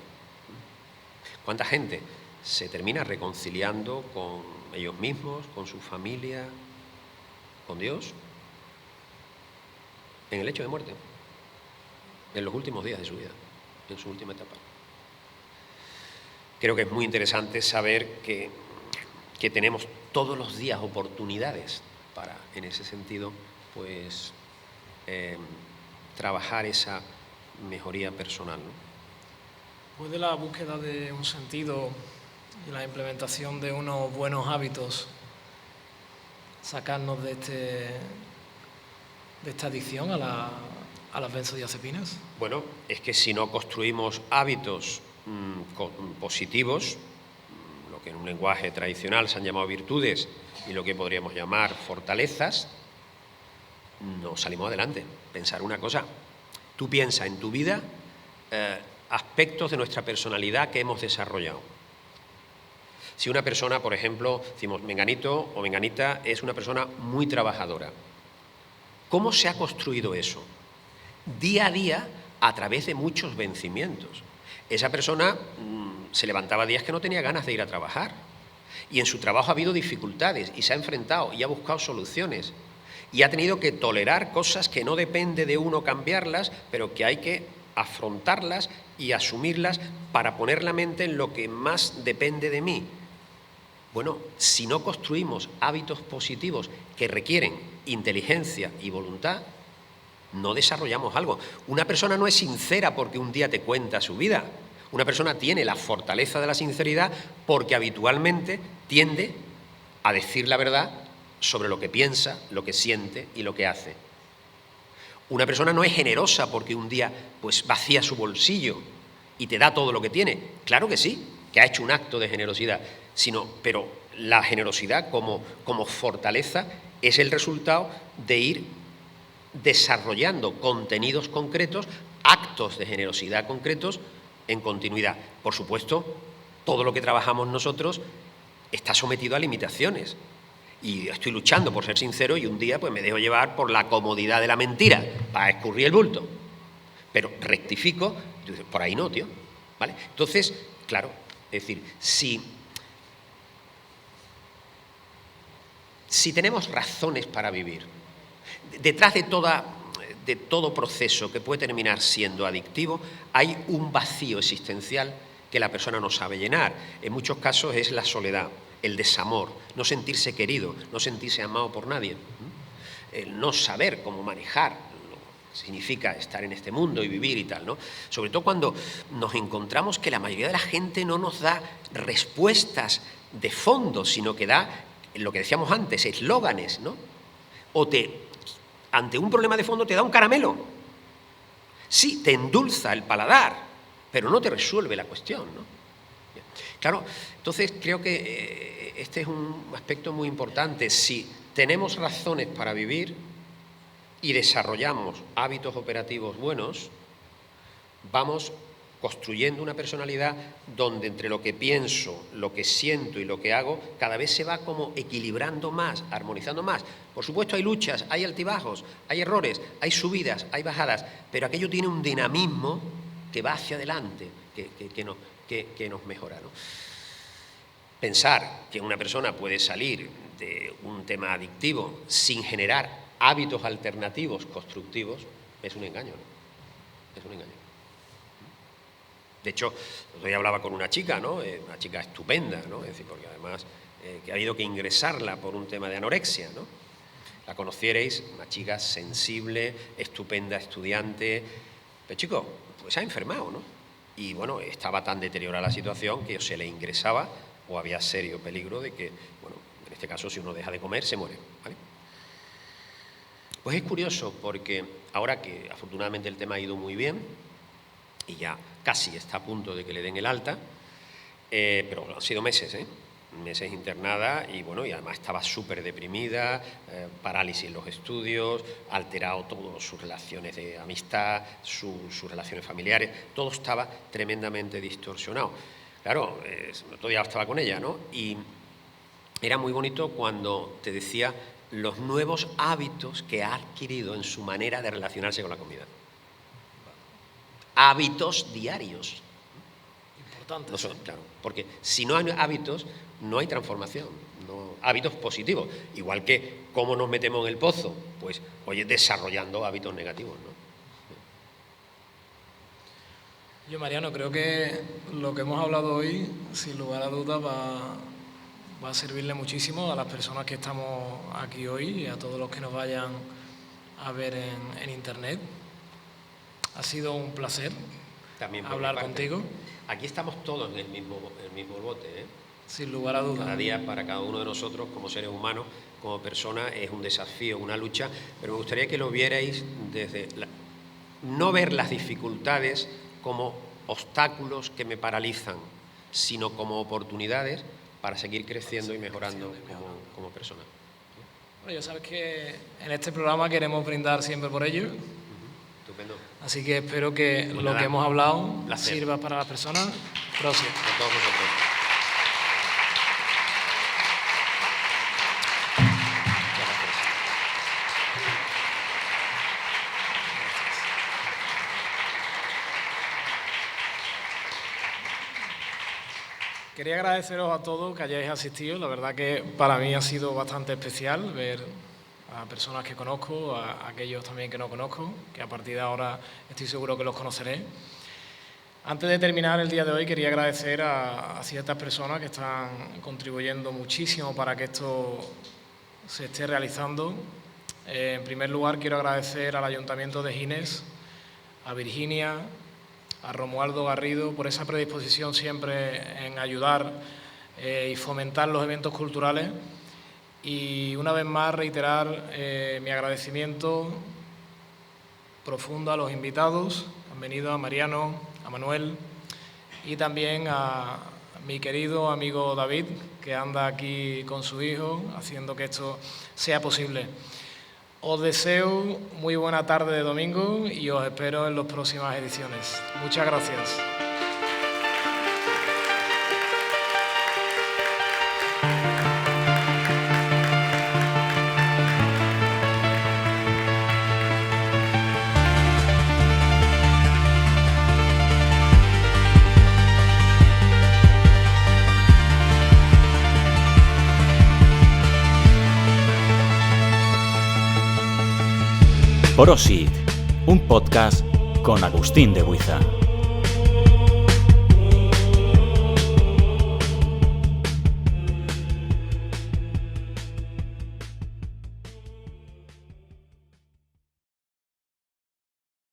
¿Cuánta gente se termina reconciliando con ellos mismos, con su familia, con Dios, en el lecho de muerte, en los últimos días de su vida, en su última etapa? Creo que es muy interesante saber que tenemos todos los días oportunidades para, en ese sentido, pues, trabajar esa mejoría personal, ¿no? ¿Puede la búsqueda de un sentido y la implementación de unos buenos hábitos sacarnos de esta adicción a las benzodiazepinas? Bueno, es que si no construimos hábitos positivos, lo que en un lenguaje tradicional se han llamado virtudes y lo que podríamos llamar fortalezas, no salimos adelante. Pensar una cosa, tú piensas en tu vida aspectos de nuestra personalidad que hemos desarrollado. Si una persona, por ejemplo, decimos menganito o menganita es una persona muy trabajadora, ¿cómo se ha construido eso? Día a día, a través de muchos vencimientos. Esa persona se levantaba días que no tenía ganas de ir a trabajar, y en su trabajo ha habido dificultades y se ha enfrentado y ha buscado soluciones y ha tenido que tolerar cosas que no depende de uno cambiarlas, pero que hay que afrontarlas y asumirlas para poner la mente en lo que más depende de mí. Bueno, si no construimos hábitos positivos que requieren inteligencia y voluntad, no desarrollamos algo. Una persona no es sincera porque un día te cuenta su vida. Una persona tiene la fortaleza de la sinceridad porque habitualmente tiende a decir la verdad sobre lo que piensa, lo que siente y lo que hace. Una persona no es generosa porque un día pues vacía su bolsillo y te da todo lo que tiene. Claro que sí, que ha hecho un acto de generosidad, pero la generosidad como fortaleza es el resultado de ir desarrollando contenidos concretos, actos de generosidad concretos en continuidad. Por supuesto, todo lo que trabajamos nosotros está sometido a limitaciones. Y estoy luchando por ser sincero y un día pues me dejo llevar por la comodidad de la mentira para escurrir el bulto. Pero rectifico, por ahí no, tío. ¿Vale? Entonces, claro, es decir, si tenemos razones para vivir, detrás de todo proceso que puede terminar siendo adictivo, hay un vacío existencial que la persona no sabe llenar. En muchos casos es la soledad, el desamor, no sentirse querido, no sentirse amado por nadie, el no saber cómo manejar lo que significa estar en este mundo y vivir y tal, ¿no? Sobre todo cuando nos encontramos que la mayoría de la gente no nos da respuestas de fondo, sino que da, lo que decíamos antes, eslóganes, ¿no? Ante un problema de fondo te da un caramelo. Sí, te endulza el paladar, pero no te resuelve la cuestión, ¿no? Claro, entonces creo que este es un aspecto muy importante. Si tenemos razones para vivir y desarrollamos hábitos operativos buenos, vamos construyendo una personalidad donde entre lo que pienso, lo que siento y lo que hago, cada vez se va como equilibrando más, armonizando más. Por supuesto hay luchas, hay altibajos, hay errores, hay subidas, hay bajadas, pero aquello tiene un dinamismo que va hacia adelante, que nos mejora, ¿no? Pensar que una persona puede salir de un tema adictivo sin generar hábitos alternativos constructivos es un engaño, ¿no? Es un engaño. De hecho, hoy hablaba con una chica, ¿no? Una chica estupenda, ¿no? Es decir, porque además que ha habido que ingresarla por un tema de anorexia, ¿no? La conocierais, una chica sensible, estupenda estudiante, pero chico, pues se ha enfermado, ¿no? Y bueno, estaba tan deteriorada la situación que o se le ingresaba o había serio peligro de que, bueno, en este caso si uno deja de comer se muere, ¿vale? Pues es curioso porque ahora que afortunadamente el tema ha ido muy bien y ya casi está a punto de que le den el alta, pero han sido meses, meses internada y bueno, y además estaba súper deprimida, parálisis en los estudios, alterado todas sus relaciones de amistad, sus relaciones familiares, todo estaba tremendamente distorsionado. Claro, el otro día estaba con ella, ¿no? Y era muy bonito cuando te decía los nuevos hábitos que ha adquirido en su manera de relacionarse con la comida. Hábitos diarios. Importante. No son, claro, porque si no hay hábitos, no hay transformación, no, hábitos positivos. Igual que cómo nos metemos en el pozo, pues, oye, desarrollando hábitos negativos, ¿no? Yo, Mariano, creo que lo que hemos hablado hoy, sin lugar a dudas, va a servirle muchísimo a las personas que estamos aquí hoy y a todos los que nos vayan a ver en Internet. Ha sido un placer también hablar contigo. Aquí estamos todos en el mismo bote, ¿eh? Sin lugar a dudas. Cada día para cada uno de nosotros, como seres humanos, como personas, es un desafío, una lucha, pero me gustaría que lo vierais desde no ver las dificultades como obstáculos que me paralizan, sino como oportunidades para seguir creciendo y mejorando como persona. Bueno, ya sabes que en este programa queremos brindar siempre por ello. Estupendo. Así que espero que pues lo nada, que hemos hablado placer. sirva para las personas. Gracias. A todos vosotros. Quería agradeceros a todos que hayáis asistido. La verdad que para mí ha sido bastante especial ver a personas que conozco, a aquellos también que no conozco, que a partir de ahora estoy seguro que los conoceré. Antes de terminar el día de hoy quería agradecer a ciertas personas que están contribuyendo muchísimo para que esto se esté realizando. En primer lugar quiero agradecer al Ayuntamiento de Ginés, a Virginia, a Romualdo Garrido por esa predisposición siempre en ayudar y fomentar los eventos culturales, y una vez más reiterar mi agradecimiento profundo a los invitados que han venido, a Mariano, a Manuel y también a mi querido amigo David, que anda aquí con su hijo haciendo que esto sea posible. Os deseo muy buena tarde de domingo y os espero en las próximas ediciones. Muchas gracias. Orosit, un podcast con Agustín de Buiza.